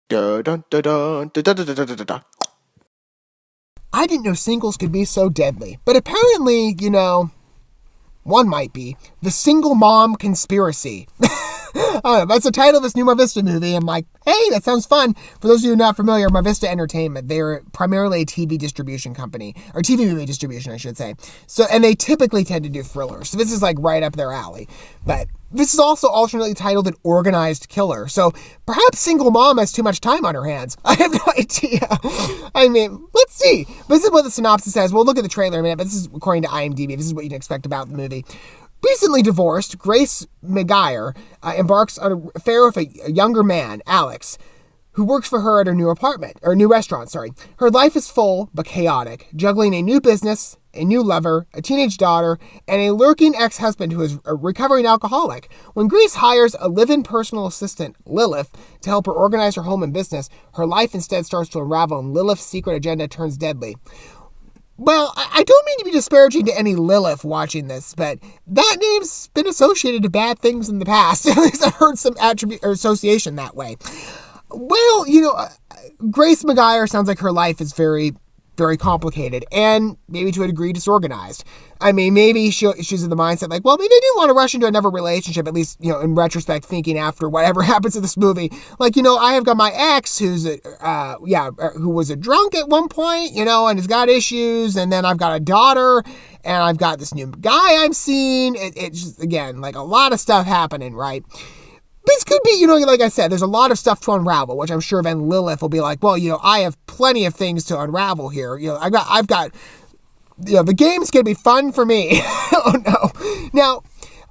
Dun, dun, dun, dun, dun, dun, dun, dun, dun, dun. I didn't know singles could be so deadly, but apparently, one might be. The Single Mom Conspiracy. That's the title of this new MarVista movie. I'm like, hey, that sounds fun. For those of you not familiar, MarVista Entertainment, they're primarily a TV distribution company, or TV movie distribution, I should say. And they typically tend to do thrillers. So this is like right up their alley. But this is also alternately titled An Organized Killer. So perhaps Single Mom has too much time on her hands. I have no idea. I mean, let's see. This is what the synopsis says. We'll look at the trailer in a minute, but this is according to IMDb. This is what you can expect about the movie. Recently divorced, Grace McGuire embarks on an affair with a younger man, Alex, who works for her at her new restaurant. Her life is full but chaotic, juggling a new business, a new lover, a teenage daughter, and a lurking ex-husband who is a recovering alcoholic. When Grace hires a live-in personal assistant, Lilith, to help her organize her home and business, her life instead starts to unravel and Lilith's secret agenda turns deadly. Well, I don't mean to be disparaging to any Lilith watching this, but that name's been associated to bad things in the past. At least I've heard some attribute or association that way. Well, Grace McGuire sounds like her life is very, very complicated and maybe to a degree disorganized. I mean, maybe she's in the mindset like, well, maybe I didn't want to rush into another relationship, at least, in retrospect, thinking after whatever happens in this movie. Like, I have got my ex who was a drunk at one point, and has got issues. And then I've got a daughter and I've got this new guy I'm seeing. It's just, again, like a lot of stuff happening, right? This could be, like I said, there's a lot of stuff to unravel, which I'm sure then Lilith will be like, well, I have plenty of things to unravel here. I've got, the game's going to be fun for me. Oh, no. Now,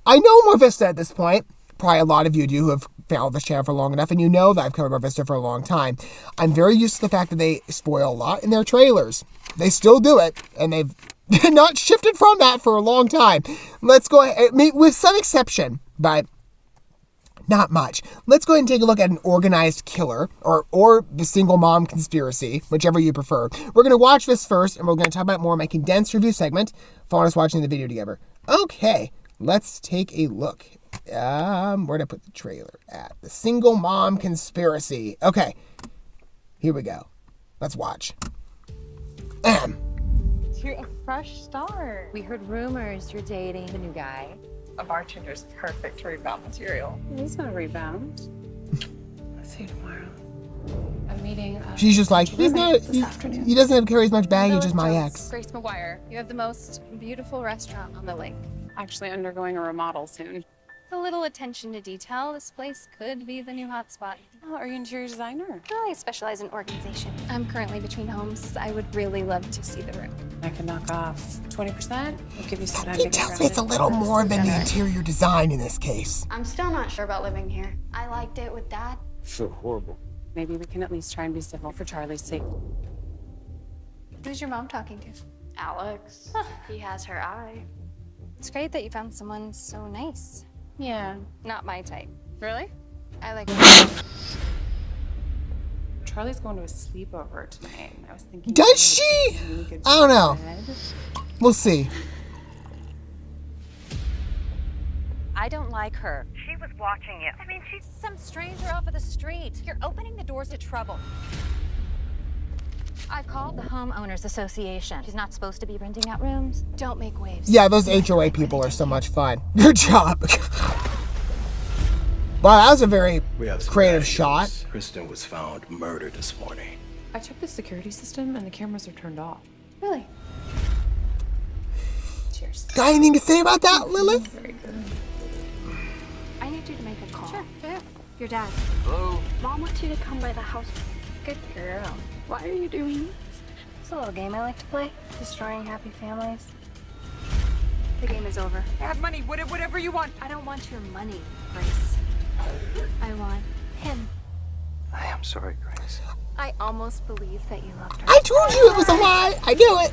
I know MarVista at this point. Probably a lot of you do who have followed this channel for long enough, and you know that I've covered MarVista for a long time. I'm very used to the fact that they spoil a lot in their trailers. They still do it, and they've not shifted from that for a long time. Let's go ahead, with some exception, but not much. Let's go ahead and take a look at An Organized Killer, or The Single Mom Conspiracy, whichever you prefer. We're going to watch this first, and we're going to talk about more in my condensed review segment, following us watching the video together. Okay, let's take a look. Where did I put the trailer at? The Single Mom Conspiracy. Okay, here we go. Let's watch. You're a fresh start. We heard rumors you're dating the new guy. A bartender's perfect rebound material. He's gonna rebound. I'll see you tomorrow. I'm meeting. She's just like, this afternoon. He doesn't carry as much baggage as my ex. Grace McGuire, you have the most beautiful restaurant on the lake. Actually undergoing a remodel soon. With a little attention to detail, this place could be the new hotspot. Oh, are you an interior designer? I specialize in organization. I'm currently between homes. I would really love to see the room. I can knock off 20%. I'll give you some time to It get tells me it's a little more than the interior design in this case. I'm still not sure about living here. I liked it with Dad. So horrible. Maybe we can at least try and be civil for Charlie's sake. Who's your mom talking to? Alex. He has her eye. It's great that you found someone so nice. Yeah. Not my type. Really? I like Charlie's going to a sleepover tonight. I was thinking. Does she? I don't know. We'll see. I don't like her. She was watching you. I mean, she's some stranger off of the street. You're opening the doors to trouble. I called the homeowners association. She's not supposed to be renting out rooms. Don't make waves. Yeah, those HOA people are so much fun. Good job. Wow, that was a very creative shot. Kristen was found murdered this morning. I checked the security system and the cameras are turned off. Really? Cheers. Got anything to say about that, Lilith? Very good. I need you to make a call. Sure. Your dad. Hello? Mom wants you to come by the house. Good girl. Why are you doing this? It's a little game I like to play. Destroying happy families. The game is over. I have money, whatever you want. I don't want your money, Grace. I want him. I am sorry, Grace. I almost believed that you loved her. I told you it was a lie. I knew it.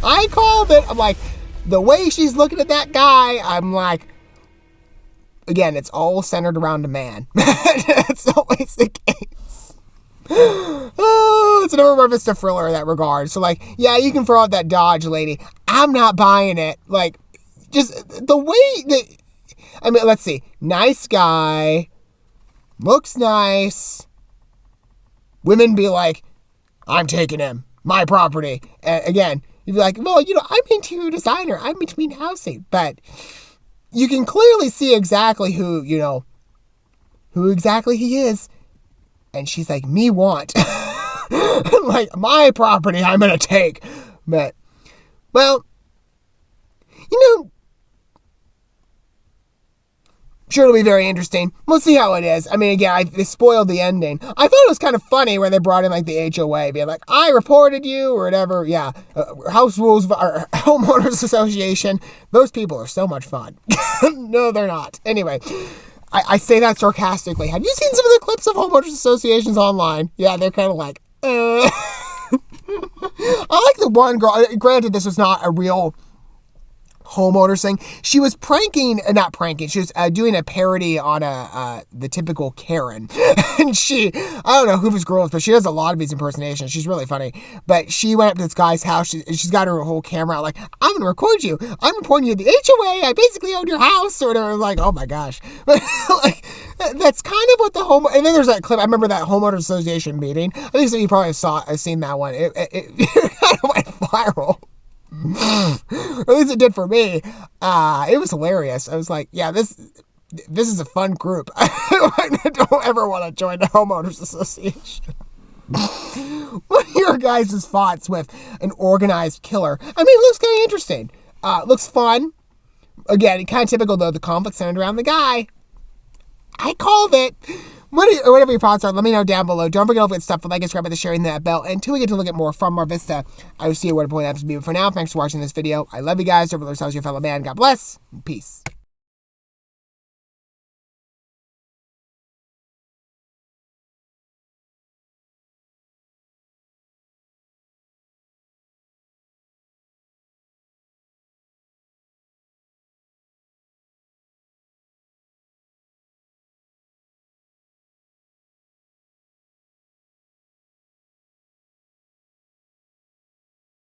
I called it. I'm like, the way she's looking at that guy, I'm like, again, it's all centered around a man. That's always the case. Oh, it's another MarVista thriller in that regard. So, like, yeah, you can throw out that Dodge lady. I'm not buying it. Like, just the way that, I mean, let's see. Nice guy. looks nice. Women be like, I'm taking him. My property. And again, you'd be like, well, I'm interior designer. I'm between housing. But you can clearly see exactly who exactly he is. And she's like, me want. Like, my property I'm going to take. But, well, sure, it'll be very interesting. We'll see how it is. I mean, again, they spoiled the ending. I thought it was kind of funny where they brought in, like, the HOA, being like, I reported you, or whatever. Yeah, House Rules, or Homeowners Association. Those people are so much fun. No, they're not. Anyway, I say that sarcastically. Have you seen some of the clips of Homeowners Associations online? Yeah, they're kind of like, I like the one girl. Granted, this was not a real homeowners thing. She was not pranking. She was doing a parody on the typical Karen. And I don't know who this girl is, but she does a lot of these impersonations. She's really funny. But she went up to this guy's house. She's got her whole camera out like, I'm going to record you. I'm reporting you to the HOA. I basically own your house. Or whatever. Like, oh my gosh. But like, that's kind of what the and then there's that clip. I remember that homeowners association meeting. I think some of you probably have seen that one. It kind of went viral. Or at least it did for me. It was hilarious. I was like, yeah, this is a fun group. I don't ever want to join the homeowners association. What are your guys' thoughts with an organized killer? I mean, it looks kind of interesting. Looks fun. Again, kind of typical though, the conflict centered around the guy. I called it. Whatever your thoughts are, let me know down below. Don't forget all that stuff, the like and subscribe, the sharing that bell. Until we get to look at more from MarVista, I will see you where to point out to be. But for now, thanks for watching this video. I love you guys. Over yourselves, your fellow man. God bless. And peace.